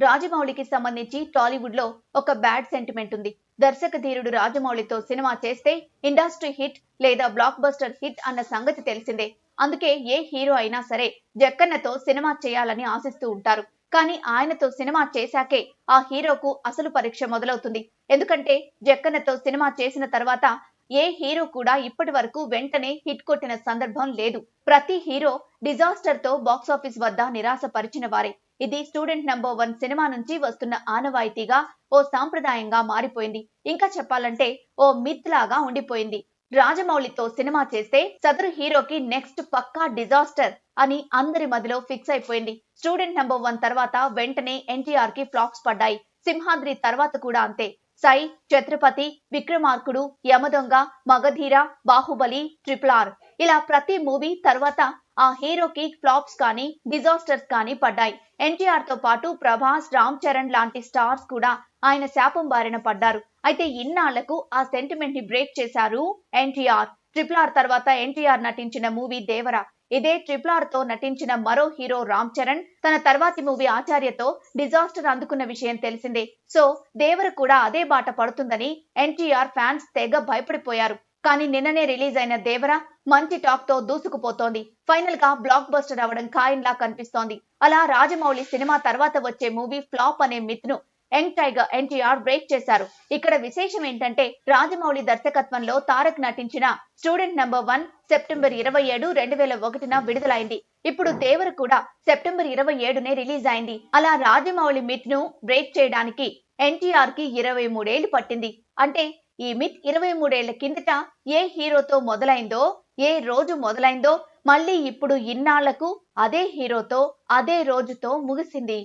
రాజమౌళికి సంబంధించి టాలీవుడ్ లో ఒక బ్యాడ్ సెంటిమెంట్ ఉంది. దర్శక ధీరుడు రాజమౌళితో సినిమా చేస్తే ఇండస్ట్రీ హిట్ లేదా బ్లాక్ బస్టర్ హిట్ అన్న సంగతి తెలిసిందే. అందుకే ఏ హీరో అయినా సరే జక్కన్నతో సినిమా చేయాలని ఆశిస్తూ ఉంటారు. కానీ ఆయనతో సినిమా చేశాకే ఆ హీరోకు అసలు పరీక్ష మొదలవుతుంది. ఎందుకంటే జక్కన్నతో సినిమా చేసిన తర్వాత ఏ హీరో కూడా ఇప్పటి వరకు వెంటనే హిట్ కొట్టిన సందర్భం లేదు. ప్రతి హీరో డిజాస్టర్ తో బాక్సాఫీస్ వద్ద నిరాశ పరిచిన వారే. ఇది స్టూడెంట్ నంబర్ 1 సినిమా నుంచి వస్తున్న ఆనవాయితీగా ఓ సాంప్రదాయంగా మారిపోయింది. ఇంకా చెప్పాలంటే ఓ మిత్ లాగా ఉండిపోయింది. రాజమౌళితో సినిమా చేస్తే సదరు హీరోకి నెక్స్ట్ పక్కా డిజాస్టర్ అని అందరి మదిలో ఫిక్స్ అయిపోయింది. స్టూడెంట్ నంబర్ 1 తర్వాత వెంటనే ఎన్టీఆర్ కి ఫ్లాప్స్ పడ్డాయి. సింహాద్రి తర్వాత కూడా అంతే. సై, ఛత్రపతి, విక్రమార్కుడు, యమదొంగ, మగధీర, బాహుబలి, RRR ఇలా ప్రతి మూవీ తర్వాత ఆ హీరోకి ఫ్లాప్స్ కానీ డిజాస్టర్స్ కానీ పడ్డాయి. ఎన్టీఆర్ తో పాటు ప్రభాస్, రామ్ చరణ్ లాంటి స్టార్స్ కూడా ఆయన శాపం బారిన పడ్డారు. అయితే ఇన్నాళ్లకు ఆ సెంటిమెంట్ ని బ్రేక్ చేశారు ఎన్టీఆర్. RRR తర్వాత ఎన్టీఆర్ నటించిన మూవీ దేవర. ఇదే RRR తో నటించిన మరో హీరో రామ్ చరణ్ తన తర్వాతి మూవీ ఆచార్యతో డిజాస్టర్ అందుకున్న విషయం తెలిసిందే. సో దేవర కూడా అదే బాట పడుతుందని ఎన్టీఆర్ ఫ్యాన్స్ తెగ భయపడిపోయారు. కానీ నిన్ననే రిలీజ్ అయిన దేవర మంచి టాక్ తో దూసుకుపోతోంది. ఫైనల్ గా బ్లాక్ బస్టర్ అవడం ఖాయంలా కనిపిస్తోంది. అలా రాజమౌళి సినిమా తర్వాత వచ్చే మూవీ ఫ్లాప్ అనే మిత్ ను యంగ్ టైగర్ ఎన్టీఆర్ బ్రేక్ చేశారు. ఇక్కడ విశేషం ఏంటంటే రాజమౌళి దర్శకత్వంలో తారక్ నటించిన స్టూడెంట్ నంబర్ 1 సెప్టెంబర్ 27, 2001న విడుదలైంది. ఇప్పుడు దేవర కూడా సెప్టెంబర్ 27నే రిలీజ్ అయింది. అలా రాజమౌళి మిత్ ను బ్రేక్ చేయడానికి ఎన్టీఆర్ కి 23 ఏళ్లు పట్టింది. అంటే ఈ మిత్ 23 ఏళ్ల కిందట ఏ హీరోతో మొదలైందో, ఏ రోజు మొదలైందో మళ్ళీ ఇప్పుడు ఇన్నాళ్లకు అదే హీరోతో అదే రోజుతో ముగిసింది.